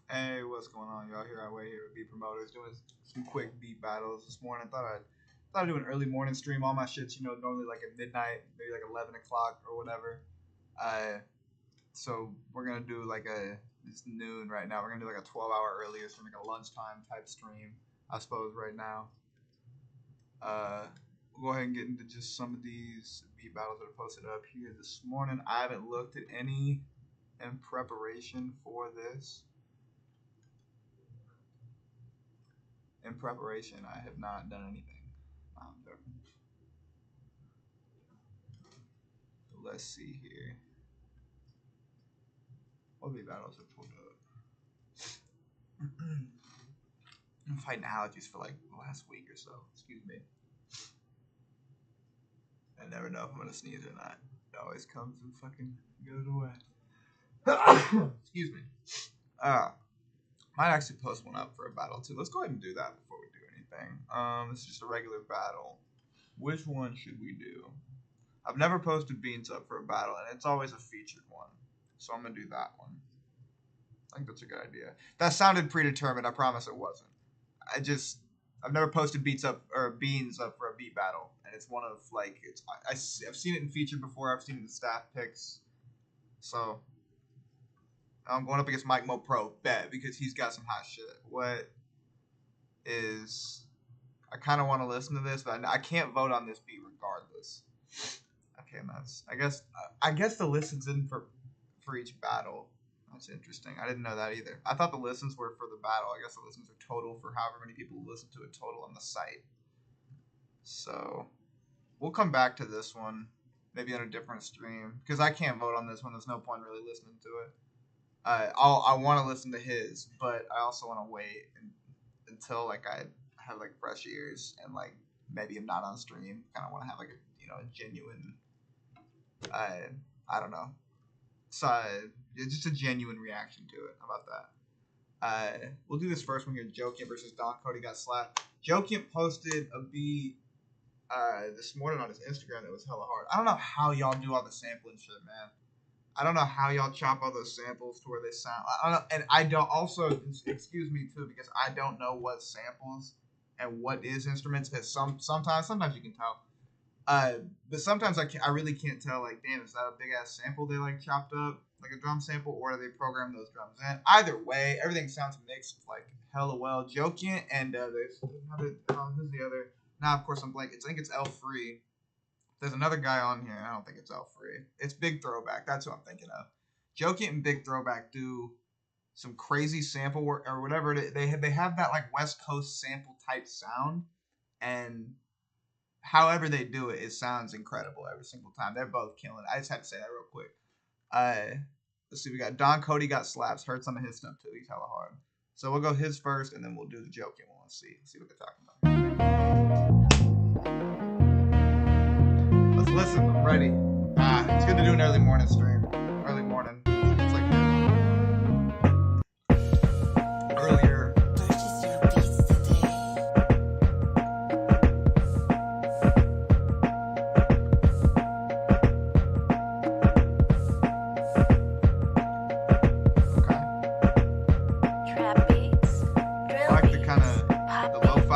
Hey, what's going on, y'all? Here I wait here with BeatPromoters doing some quick beat battles this morning. I thought I'd do an early morning stream. All my shit's normally like at midnight, maybe like 11 o'clock or whatever. Uh, so we're gonna do like it's noon right now. We're gonna do like a 12-hour earlier stream, like a lunchtime type stream, I suppose right now. We'll go ahead and get into just some of these beat battles that are posted up here this morning. I haven't looked at any in preparation for this. In preparation, I have not done anything. Let's see here. What beat battles are pulled up? I'm fighting allergies for like the last week or so. Excuse me. I never know if I'm gonna sneeze or not. It always comes and fucking goes away. Excuse me. Might actually post one up for a battle too. Let's go ahead and do that before we do anything. This is just a regular battle. Which one should we do? I've never posted beans up for a battle, and it's always a featured one. So I'm gonna do that one. I think that's a good idea. That sounded predetermined. I promise it wasn't. I've never posted beans up for a beat battle, and it's one of like I've seen it in featured before. I've seen it in staff picks. So I'm going up against Mike Mo Pro, bet, because he's got some hot shit. I kind of want to listen to this, but I can't vote on this beat regardless. Okay, and I guess the listens in for each battle. That's interesting. I didn't know that either. I thought the listens were for the battle. I guess the listens are total for however many people listen to it total on the site. So we'll come back to this one maybe on a different stream because I can't vote on this one. There's no point really listening to it. I want to listen to his, but I also want to wait until like I have like fresh ears and like maybe I'm not on stream. Kind of want to have like a genuine. I don't know. So just a genuine reaction to it. How about that? We'll do this first one here. Jokian versus Don Cody got slapped. Jokian posted a beat this morning on his Instagram that was hella hard. I don't know how y'all do all the sampling shit, man. I don't know how y'all chop all those samples to where they sound. I don't know, and I don't also excuse me too because I don't know what samples and what is instruments because sometimes you can tell. But sometimes I really can't tell. Like, damn, is that a big ass sample they like chopped up like a drum sample, or do they program those drums in? Either way, everything sounds mixed like hella well. Jokian and who's the other? Now, of course, I'm blank. I think it's L Free. There's another guy on here. I don't think it's L Free. It's Big Throwback. That's what I'm thinking of. Jokian and Big Throwback do some crazy sample work or whatever. They have that like West Coast sample type sound, and however they do it, it sounds incredible every single time. They're both killing it. I just had to say that real quick. Let's see. We got Don Cody got slaps. Heard some of his stuff too. He's hella hard. So we'll go his first, and then we'll do the Jokian one. Let's see what they're talking about. Let's listen. I'm ready. It's good to do an early morning stream. Early morning. It's like earlier.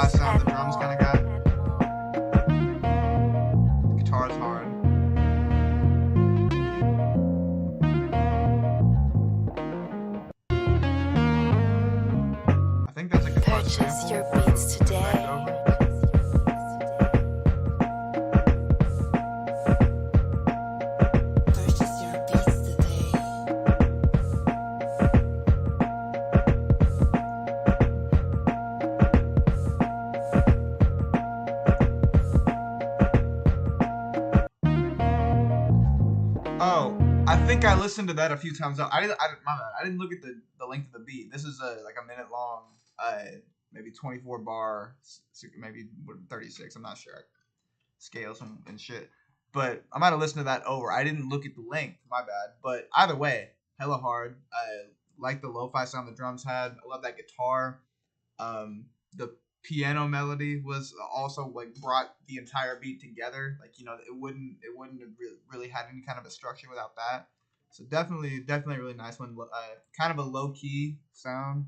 Sound the drums kind of got. The guitar's hard. I think that's a guitar sample. Your beats today. I think I listened to that a few times. I didn't look at the length of the beat. This is like a minute long, maybe 24 bar, maybe 36. I'm not sure. Scales and shit. But I might have listened to that over. I didn't look at the length. My bad. But either way, hella hard. I like the lo-fi sound the drums had. I love that guitar. The piano melody was also like brought the entire beat together. Like, it wouldn't have really had any kind of a structure without that. So definitely a really nice one. Kind of a low key sound.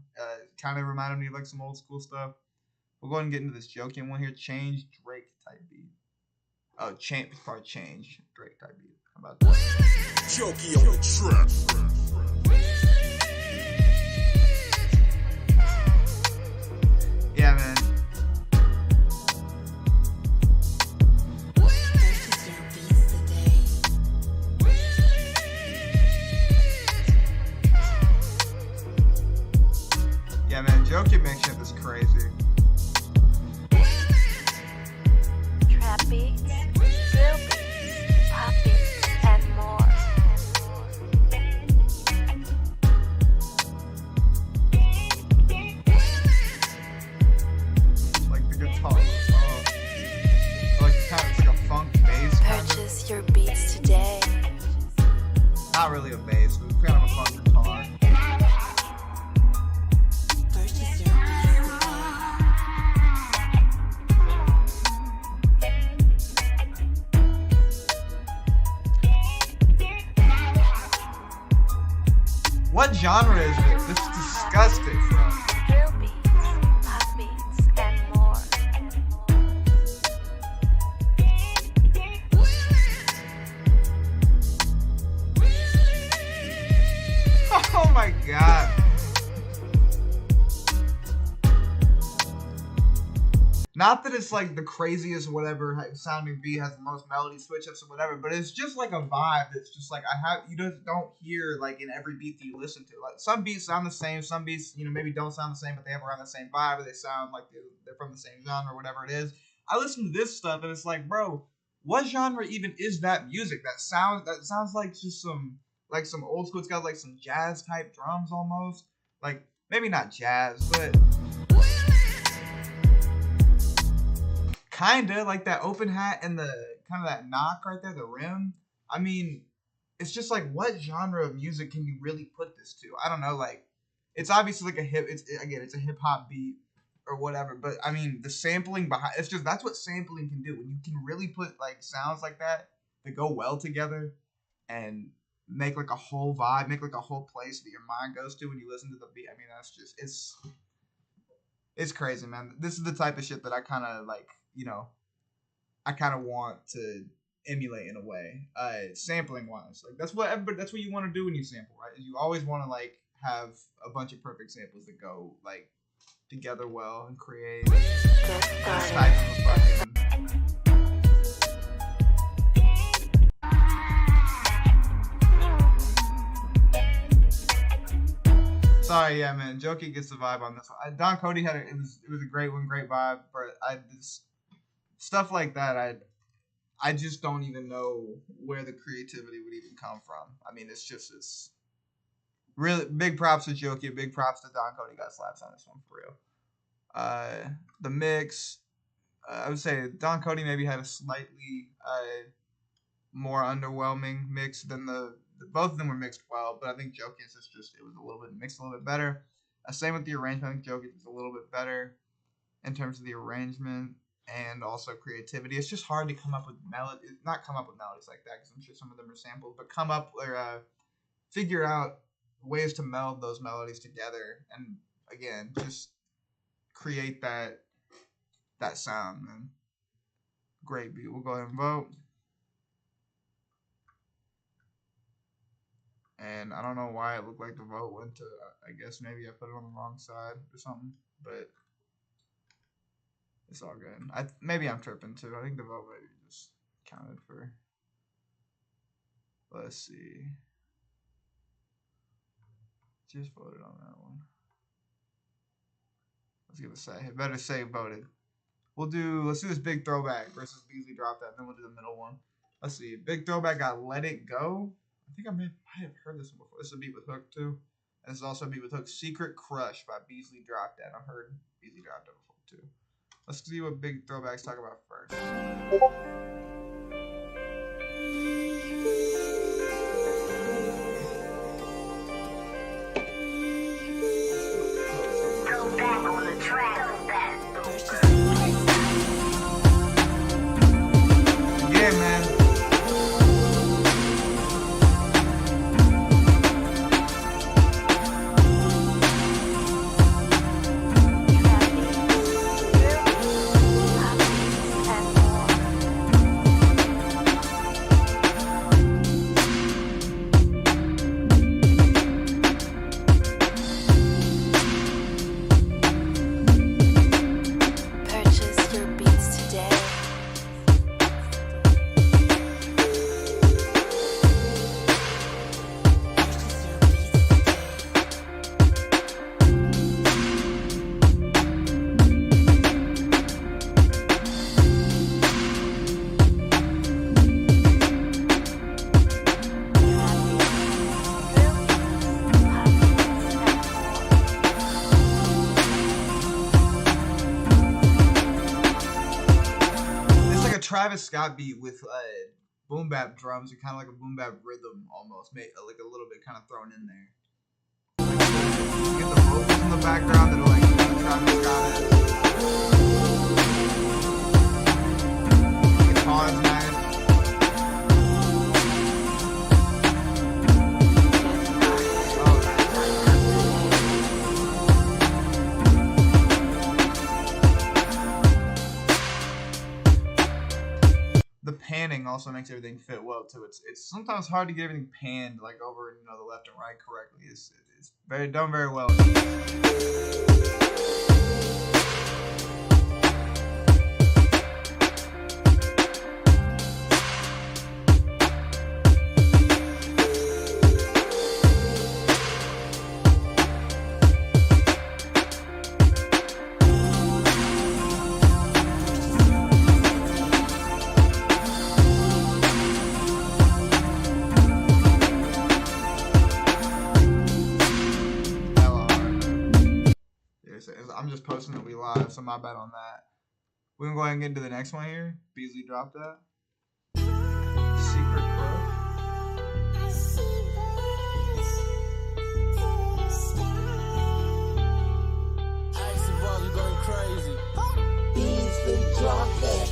Kind of reminded me of like some old school stuff. We'll go ahead and get into this joking one here. Change Drake type beat. Oh, change Drake type beat. How about that? Jokey on the track. Yeah, man. Yeah, man. Jokey makes shit that's crazy. Trap beats, drill beats, pop beats, and more. Like the guitar. Oh. Like it's like a funk bass. Purchase your beats today. Not really a bass, but it's kind of a funk guitar. Purchase your beats What genre is this? This is disgusting, bro. drill beats, pop beats, and more. Oh my god. Not that it's like the craziest whatever sounding beat has the most melody switch ups or whatever, but it's just like a vibe that's just like you just don't hear like in every beat that you listen to. Like some beats sound the same, some beats, you know, maybe don't sound the same, but they have around the same vibe, or they sound like they're from the same genre or whatever it is. I listen to this stuff and it's like, bro, what genre even is that music? That sounds like just some old school. It's got like some jazz type drums almost. Like maybe not jazz, but kinda like that open hat and the kind of that knock right there, the rim. I mean, it's just like, what genre of music can you really put this to? I don't know. Like, it's obviously like it's a hip hop beat or whatever. But I mean, the sampling behind that's what sampling can do. When you can really put like sounds like that go well together and make like a whole vibe, make like a whole place that your mind goes to when you listen to the beat. I mean, that's just it's crazy, man. This is the type of shit that I kind of like, you know, I kind of want to emulate in a way, sampling wise. Like that's what you want to do when you sample, right? You always want to like have a bunch of perfect samples that go like together well and create this type of a fucking. Sorry, yeah, man. Jokey gets the vibe on this one. Don Cody had it was a great one, great vibe. But stuff like that, I just don't even know where the creativity would even come from. I mean, it's really big props to Jokey, big props to Don Cody. Got slaps on this one for real. The mix, I would say Don Cody maybe had a slightly more underwhelming mix than both of them were mixed well, but I think Jokey's it was a little bit mixed a little bit better. Same with the arrangement. I think Jokey's is a little bit better in terms of the arrangement and also creativity. It's just hard to come up with melodies like that, because I'm sure some of them are sampled, but come up or figure out ways to meld those melodies together and again just create that sound, man. Great beat. We'll go ahead and vote. And I don't know why it looked like the vote went to, I guess maybe I put it on the wrong side or something, but it's all good. Maybe I'm tripping too. I think the vote maybe just counted for, let's see. Just voted on that one. Let's give it a say. It better say voted. Let's do this big throwback versus Beasley Drop That, and then we'll do the middle one. Let's see. Big throwback got Let It Go. I think I might have heard this one before. This is a beat with Hook too. And this is also a beat with Hook. Secret Crush by Beasley Drop That. I've heard Beasley Drop That before too. Let's see what big throwbacks talk about first. Go back on the track. Yeah, man. Travis Scott beat with boom bap drums and kind of like a boom bap rhythm almost, like a little bit kind of thrown in there. You get the vocals in the background that are like Travis Scott is. Guitar's nice. The panning also makes everything fit well too. It's sometimes hard to get everything panned like over the left and right correctly. It's done very well. I'm just posting that we live, so my bad on that. We're gonna go ahead and get into the next one here. Beasley dropped that. Secret Crush. You going crazy. Beasley dropped that.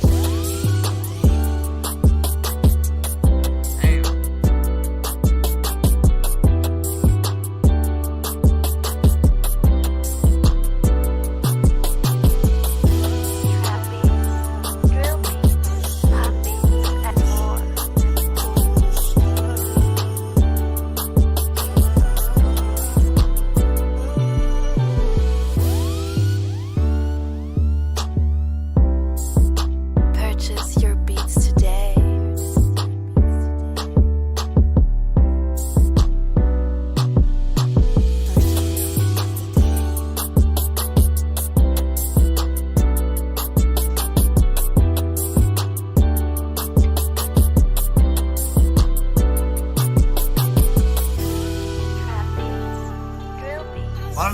A lot of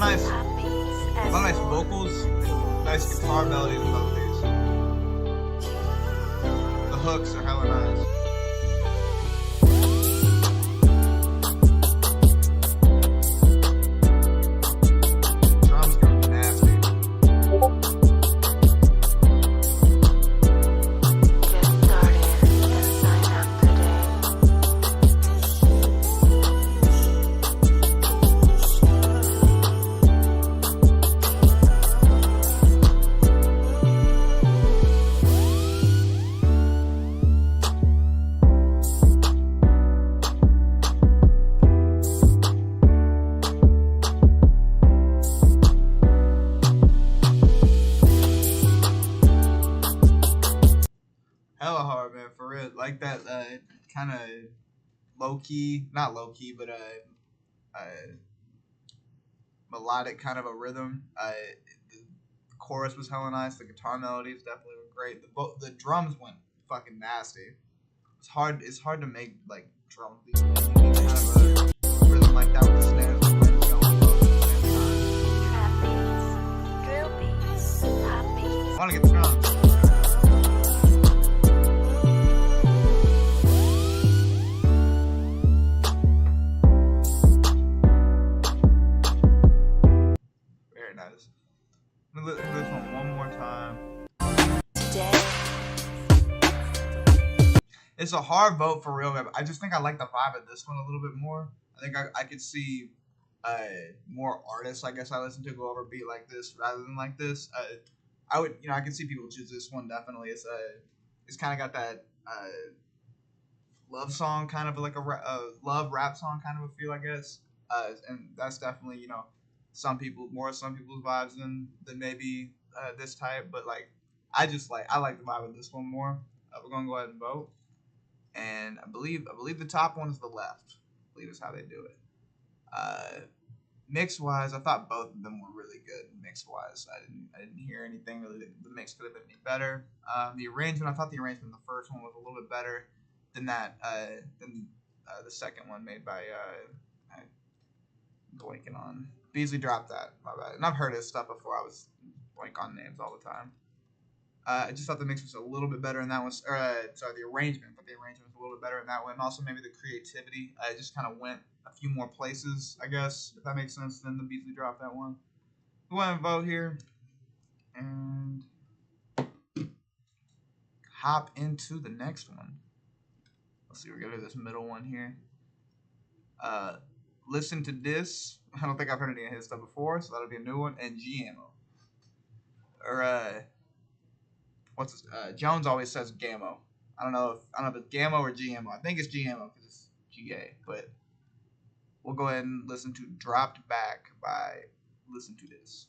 nice vocals, nice guitar melodies in both these. The hooks are hella nice. Drums go nasty. Get started and sign up today. Hella hard, man, for real. Like that kind of not low key, but melodic kind of a rhythm. The chorus was hella nice. The guitar melodies definitely were great. The drums went fucking nasty. It's hard to make like drums. You need kind of a rhythm like that with the snares. The winds going both at the same time. Trap beats, drill beats, pop beats. I want to get the drums. Very nice. Let me listen to this one more time. Today. It's a hard vote for real, man. I just think I like the vibe of this one a little bit more. I think I could see more artists, I guess, I listen to go over a beat like this rather than like this. I could see people choose this one definitely. It's kind of got that love song, kind of like a love rap song kind of a feel, I guess. And that's definitely some people's vibes than maybe this type. But like I like the vibe of this one more. We're gonna go ahead and vote. And I believe the top one is the left. I believe is how they do it. Mix wise, I thought both of them were really good. Mix wise, I didn't hear anything really. The mix could have been any better. The arrangement, I thought the arrangement in the first one was a little bit better than that. Than the second one made by I'm blanking on. Beasley dropped that. My bad. And I've heard his stuff before. I was blank on names all the time. I just thought the mix was a little bit better in that one. Sorry, the arrangement. But the arrangement was a little bit better in that one. And also maybe the creativity. I just kind of went a few more places, I guess, if that makes sense, than the beats we dropped that one. Go ahead and vote here. And hop into the next one. Let's see, we're going to do this middle one here. Listen to This. I don't think I've heard any of his stuff before, so that'll be a new one. And GMO. Or, what's this? Jones always says Gammo. I don't know if it's Gammo or GMO. I think it's GMO because it's GA. But we'll go ahead and listen to Dropped Back by Listen to This.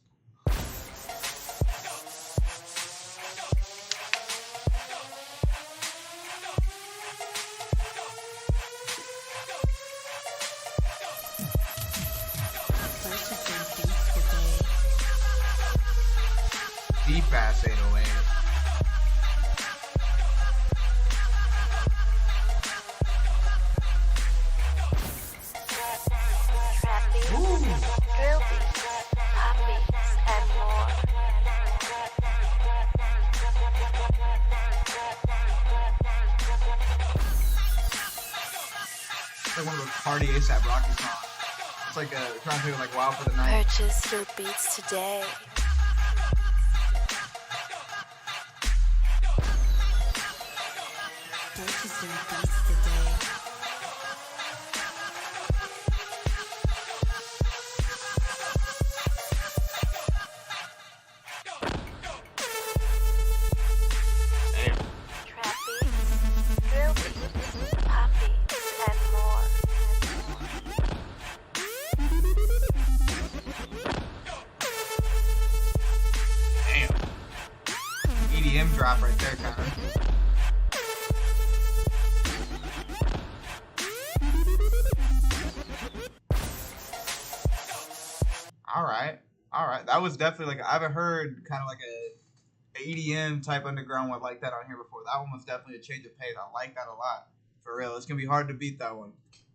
Deep ass 808. Trap beats, drill beats, pop beats, and more. It's like one of those party ASAP Rocky songs. It's like trying to do like Wild for the Night. Purchase your beats today. Purchase your beats today. Damn. Trap beats, drill beats, pop beats, and more. Damn. EDM drop right there, kind of. All right. That was definitely like I haven't heard kind of like a EDM type underground one like that on here before. That one was definitely a change of pace. I like that a lot. For real, it's gonna be hard to beat that one.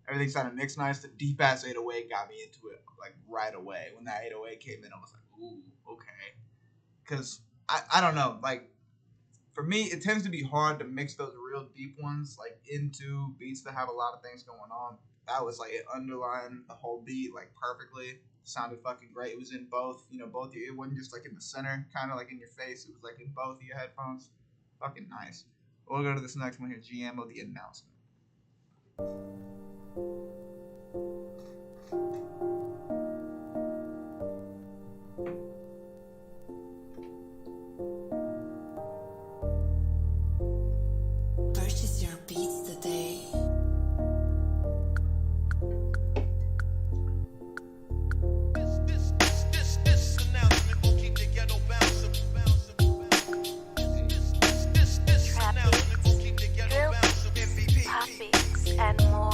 Everything sounded mixed nice. The deep ass 808 got me into it like right away. When that 808 came in, I was like, ooh, okay. Cause I don't know, like for me, it tends to be hard to mix those real deep ones like into beats that have a lot of things going on. That was like it underlined the whole beat like perfectly. Sounded fucking great. It was in both, both. It wasn't just like in the center, kind of like in your face. It was like in both of your headphones. Fucking nice. We'll go to this next one here. GMO, The Announcement. Purchase your beats today. And more.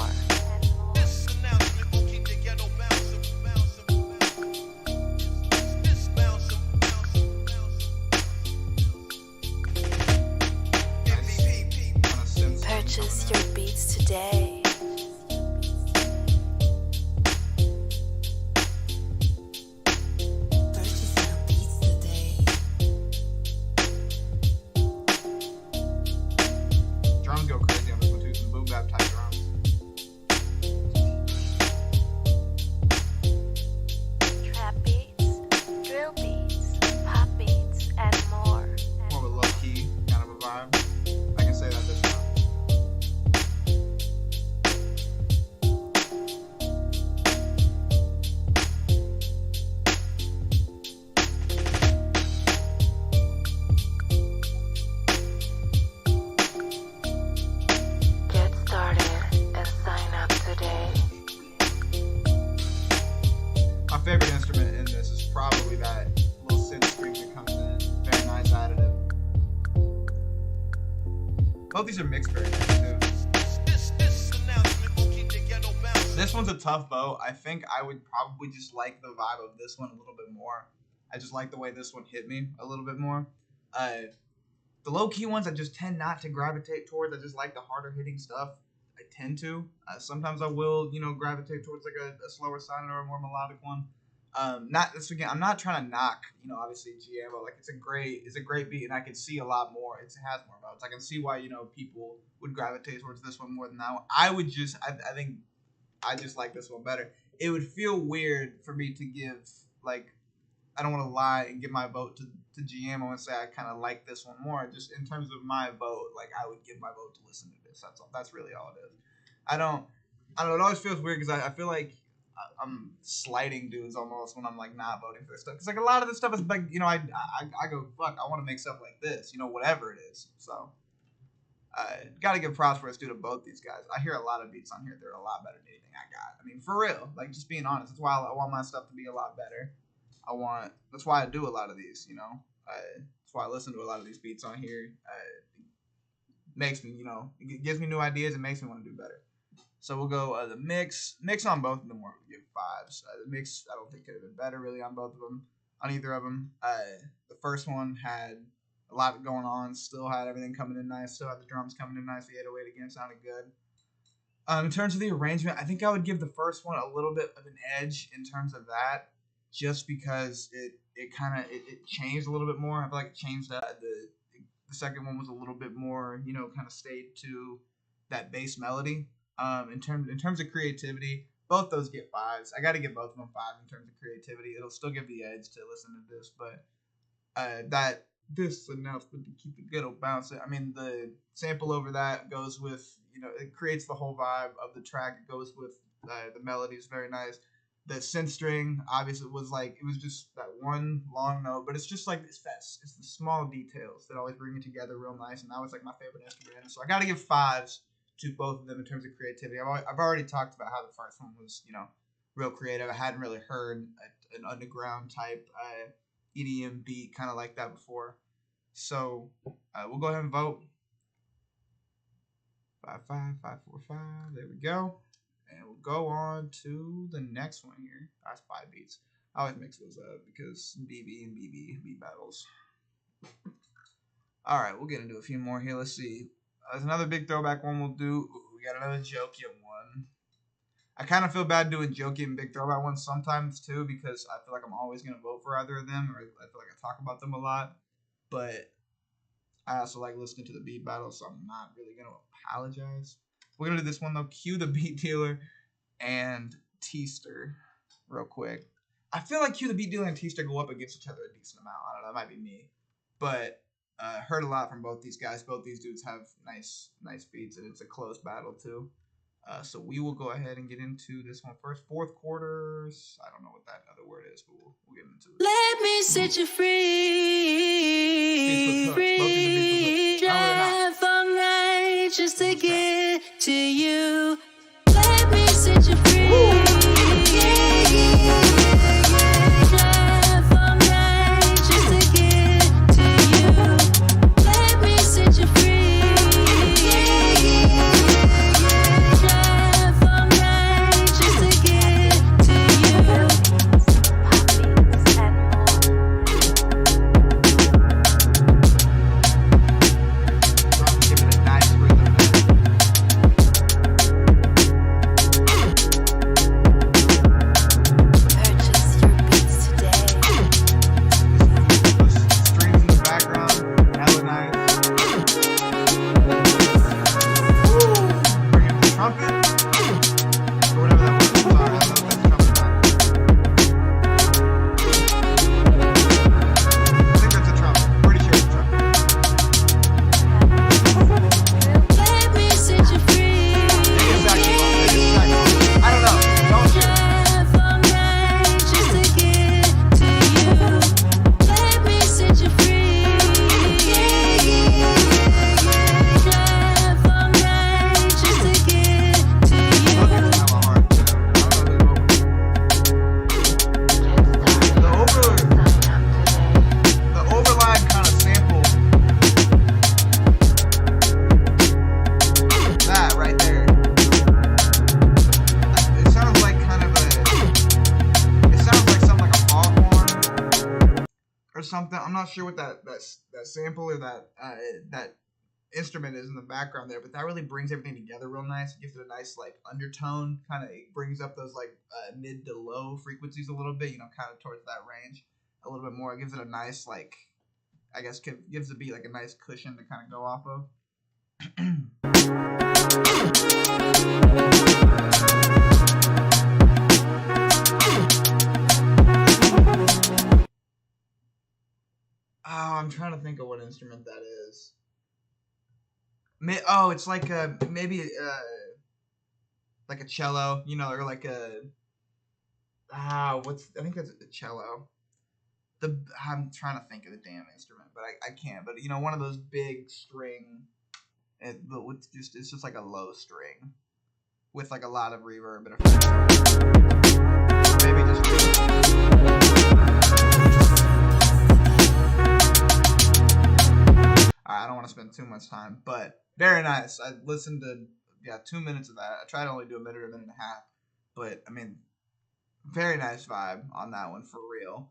Purchase your beats today. Purchase your beats today. Drums go crazy on this one too. Some boom bap type drums. Trap beats, drill beats, pop beats, and more. More of a low key kind of a vibe. I can say that this time. Get started and sign up today. My favorite instrument in this is probably that little synth string that comes in. Very nice additive. Both these are mixed very nice too. This one's a tough vote. I think I would probably just like the vibe of this one a little bit more. I just like the way this one hit me a little bit more. The low-key ones I just tend not to gravitate towards. I just like the harder hitting stuff. I tend to. Sometimes I will, gravitate towards like a slower sounding or a more melodic one. Not this again. I'm not trying to knock, obviously GMO. Like it's a great beat, and I could see a lot more. It has more votes. I can see why people would gravitate towards this one more than that one. I think I just like this one better. It would feel weird for me to give I don't want to lie and give my vote to GMO and say I kind of like this one more. Just in terms of my vote, I would give my vote to listen to this. That's all. That's really all it is. I don't know. It always feels weird because I feel like I'm slighting dudes almost when I'm not voting for this stuff. Because a lot of this stuff is I go, fuck, I want to make stuff like this, whatever it is. So gotta give props for us due to both these guys. I hear a lot of beats on here that are a lot better than anything I got. I mean, for real, just being honest. That's why I want my stuff to be a lot better. That's why I do a lot of these, that's why I listen to a lot of these beats on here. It makes me, it gives me new ideas. It makes me want to do better. So we'll go the mix on both of them. We'll give 5s. The mix I don't think could have been better really on both of them, on either of them. The first one had a lot going on. Still had everything coming in nice. Still had the drums coming in nice. The 808 again sounded good. In terms of the arrangement, I think I would give the first one a little bit of an edge in terms of that, just because it changed a little bit more. I feel like it changed the second one was a little bit more, kind of stayed to that bass melody. In terms of creativity, both those get 5s. I got to give both of them 5s in terms of creativity. It'll still give the edge to listen to this, but this is enough to keep the good old bounce. I mean, the sample over that goes with, it creates the whole vibe of the track. It goes with the melody is very nice. The synth string obviously was it was just that one long note, but it's just this fest. It's the small details that always bring it together real nice, and that was my favorite instrument. So I got to give 5s to both of them in terms of creativity. I've already talked about how the first one was, real creative. I hadn't really heard an underground type EDM beat kind of like that before. So we'll go ahead and vote. 5-5, 5-4-5. There we go. And we'll go on to the next one here. That's 5 beats. I always mix those up because BB and BB beat battles. All right, we'll get into a few more here. Let's see. There's another big throwback one we'll do. Ooh, we got another Jokian one. I kind of feel bad doing Jokian and big throwback ones sometimes too, because I feel like I'm always going to vote for either of them, or I feel like I talk about them a lot. But I also like listening to the beat battle, so I'm not really going to apologize. We're going to do this one though. Cue the Beat Dealer and Teaster real quick. I feel like Cue the Beat Dealer and Teaster go up against each other a decent amount. I don't know, that might be me. But heard a lot from both these guys. Both these dudes have nice beats, and it's a close battle too. So we will go ahead and get into this one first. Fourth quarters. I don't know what that other word is, but we'll get into it. Let me set you free. Drive all night just to get to you. Let me set you free. Drive all night just to get to you. Let me set you free. Drive all night just to get to you. Puppies and more. Give it a nice rhythm. Purchase your beats today. Strings in the background. Hella nice. Bring in the trumpet. Or whatever that was. Sorry, I love that trumpet. I think that's a trumpet. Pretty sure it's a trumpet. Let me set you free. Maybe a saxophone. I don't know. Don't shoot. Drive all night just to get to you. Let me set you free. Drive all night just to get to you. Look at how hard. I don't know who's the overlap kind of sample. That right there. It sounds like something like a foghorn or something. I'm not sure what that sample or that instrument is in the background there, but that really brings everything together real nice. It gives it a nice like undertone, kind of brings up those like mid to low frequencies a little bit, you know, kind of towards that range a little bit more. It gives it a nice like, I guess gives the beat like a nice cushion to kind of go off of. Oh, I'm trying to think of what instrument that is. Oh, it's like maybe like a cello, you know, or like a I think that's a cello. I'm trying to think of the damn instrument, but I can't. But you know, one of those big string, but it's just like a low string with like a lot of reverb and maybe just. I don't want to spend too much time, but very nice. I listened to 2 minutes of that. I tried to only do a minute or a minute and a half, but I mean, very nice vibe on that one for real.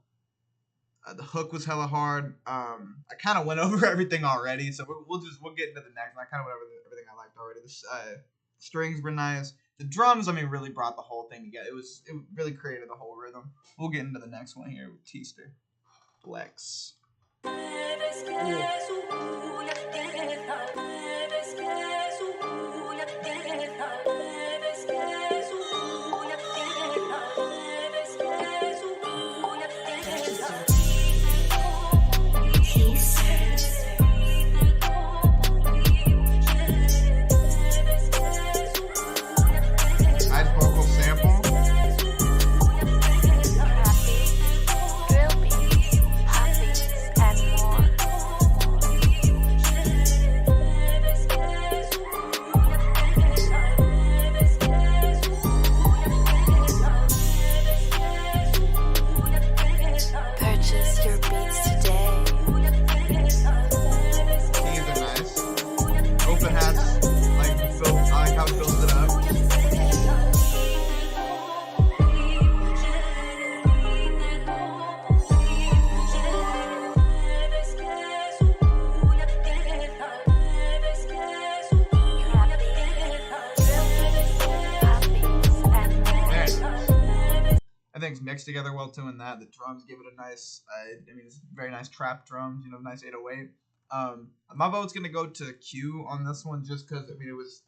The hook was hella hard. I kind of went over everything already, so we'll get into the next one. I kind of went over everything I liked already. The strings were nice. The drums, I mean, really brought the whole thing together. It really created the whole rhythm. We'll get into the next one here with Teaster. Flex. Mixed together well too in that. The drums give it a nice, it's very nice trap drums, you know, nice 808. My vote's going to go to Q on this one just because, it was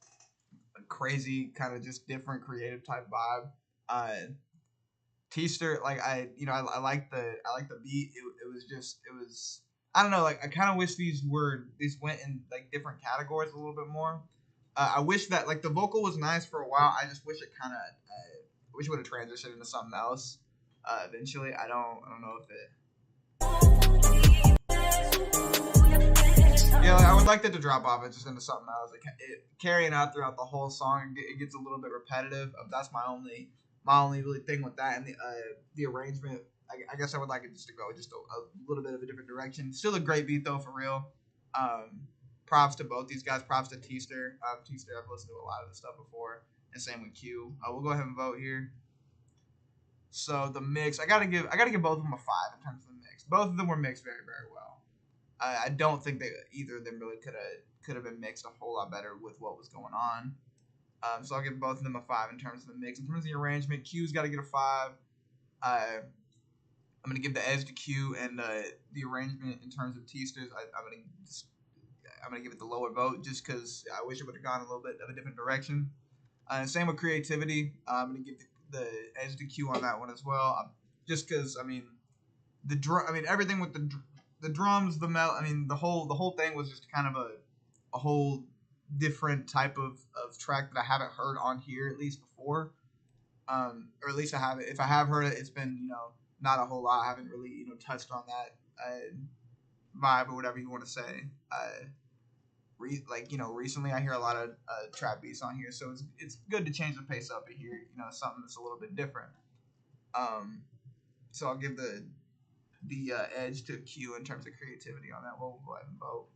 a crazy, kind of just different creative type vibe. Teaster, like, I like the beat. It was, I don't know, like, I kind of wish these went in, like, different categories a little bit more. I wish that, like, the vocal was nice for a while. I just wish it kind of, wish it would have transitioned into something else. Eventually, I don't know if it. Yeah, like, I would like that to drop off it just into something else. Like, carrying out throughout the whole song, it gets a little bit repetitive. That's my only really thing with that. And the arrangement, I guess I would like it just to go just a little bit of a different direction. Still a great beat though, for real. Props to both these guys. Props to Teaster. Teaster, I've listened to a lot of this stuff before, and same with Q. We'll go ahead and vote here. So the mix, I gotta give both of them a 5 in terms of the mix. Both of them were mixed very, very well. I don't think either of them really could have been mixed a whole lot better with what was going on. So I'll give both of them a 5 in terms of the mix. In terms of the arrangement, Q's got to get a 5. I'm gonna give the edge to Q, and the arrangement in terms of Teaster's, I'm gonna give it the lower vote just because I wish it would have gone a little bit of a different direction. Same with creativity. I'm gonna give the edge to Q on that one as well. Just because everything with the drums, the whole thing was just kind of a whole different type of track that I haven't heard on here at least before. Or at least I haven't. If I have heard it, it's been not a whole lot. I haven't really touched on that vibe or whatever you want to say. Recently I hear a lot of trap beats on here, so it's good to change the pace up and hear something that's a little bit different. So I'll give the edge to Q in terms of creativity on that. We'll go ahead and vote,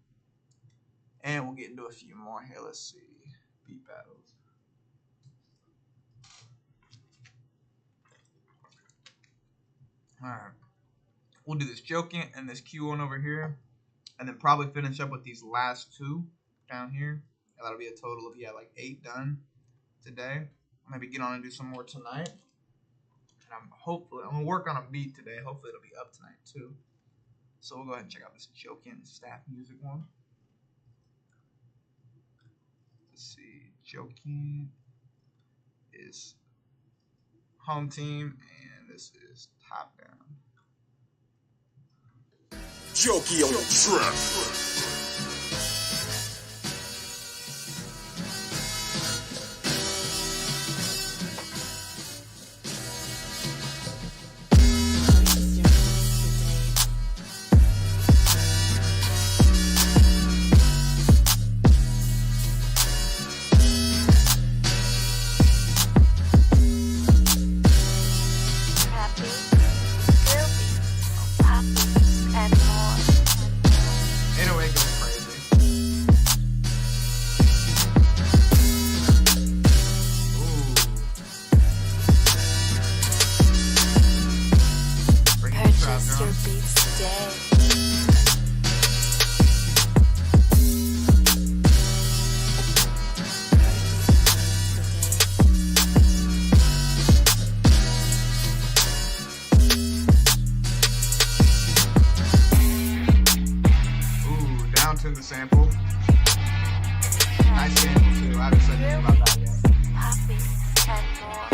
and we'll get into a few more here. Let's see, beat battles. All right, we'll do this Joking and this Q one over here, and then probably finish up with these last two, down here. And that'll be a total of like 8 done today. Maybe get on and do some more tonight. And I'm gonna work on a beat today. Hopefully it'll be up tonight too. So we'll go ahead and check out this Joking staff music one. Let's see, Joking is home team, and this is top down. Jokey on the track. Happy, real beats, pop beats, and more. 808 goes crazy. Ooh. Bring the trap Purchase your down. beats today. Ooh, down to the sample. Nice sample too. I haven't said anything about that yet. Pop beats, and more.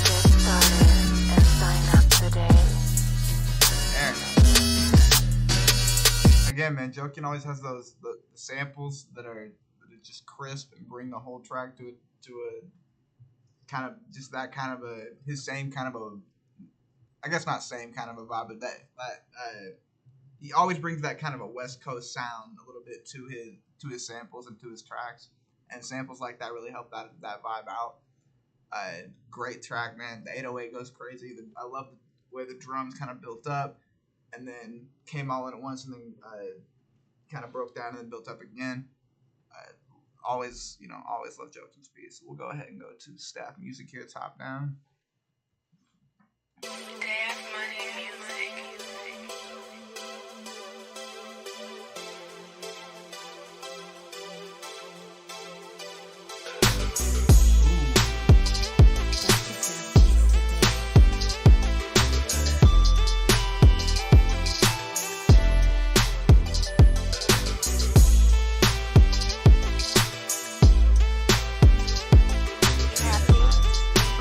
Get started and sign up today. There. Again, man, Joking always has those the samples that are just crisp and bring the whole track to a kind of just that kind of a his same kind of a, I guess not same kind of a vibe, but that he always brings that kind of a West Coast sound a little bit to his samples and to his tracks, and samples like that really help that vibe out. Great track, man. The 808 goes crazy. I love the way the drums kind of built up and then came all in at once, and then kind of broke down and then built up again. Always love Joking's beats. So we'll go ahead and go to staff music here, top down. Happy,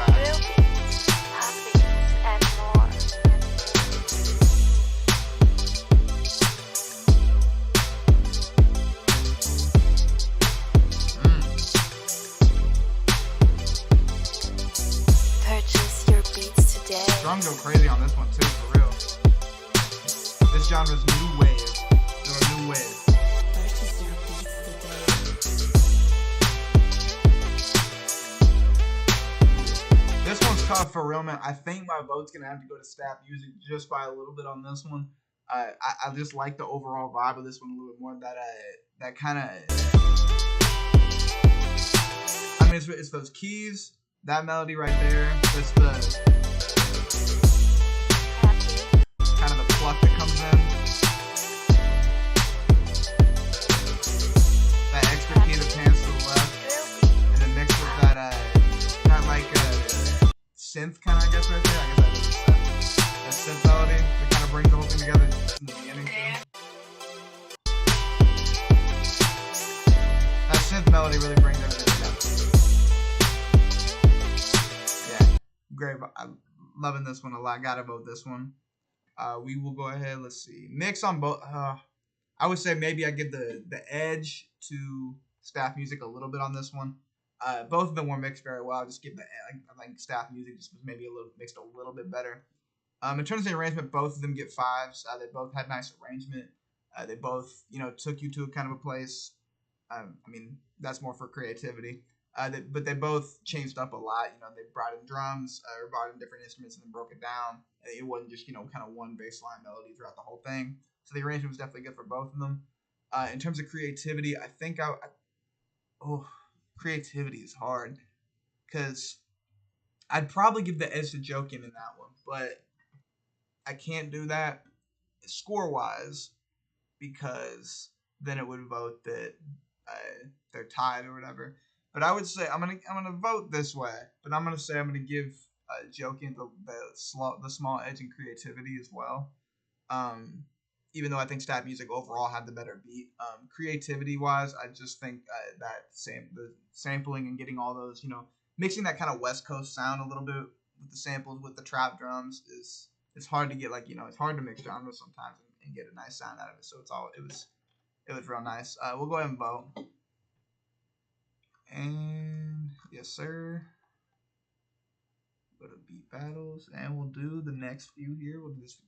real beats, pop beats, and more. Purchase your beats today. Drums go crazy on this one too, for real. This genre's new wave. They're a new wave. Purchase your beats today. This one's tough for real, man. I think my vote's gonna have to go to staff music just by a little bit on this one. I just like the overall vibe of this one a little bit more. That kind of, I mean, it's those keys, that melody right there. It's the Happy, kind of the pluck that comes in. That extra key that pans to the left, real beats, and then mixed with that kind of like synth kind of, I guess, right there. I guess that synth melody that kind of brings the whole thing together in the beginning too. That synth melody really brings everything together. Yeah, great. I'm loving this one a lot. Gotta vote this one. We will go ahead. Let's see. Mix on both. I would say maybe I give the edge to staff music a little bit on this one. Both of them were mixed very well. I'll just give I think staff music just was maybe mixed a little bit better. In terms of the arrangement, both of them get 5s. They both had nice arrangement. They both, took you to a kind of a place. I mean, that's more for creativity. But they both changed up a lot. They brought in drums or brought in different instruments and then broke it down. And it wasn't just, kind of one bass line melody throughout the whole thing. So the arrangement was definitely good for both of them. In terms of creativity, I think creativity is hard because I'd probably give the edge to Joking in that one, but I can't do that score wise because then it would vote that they're tied or whatever. But I would say I'm gonna vote this way, but I'm gonna say I'm gonna give Joking the small edge in creativity as well. Even though I think Stab Music overall had the better beat, creativity wise, I just think the sampling and getting all those, mixing that kind of West Coast sound a little bit with the samples with the trap drums it's hard to get it's hard to mix genres sometimes and get a nice sound out of it. So it was real nice. We'll go ahead and vote. And yes, sir. Go to beat battles, and we'll do the next few here. We'll do this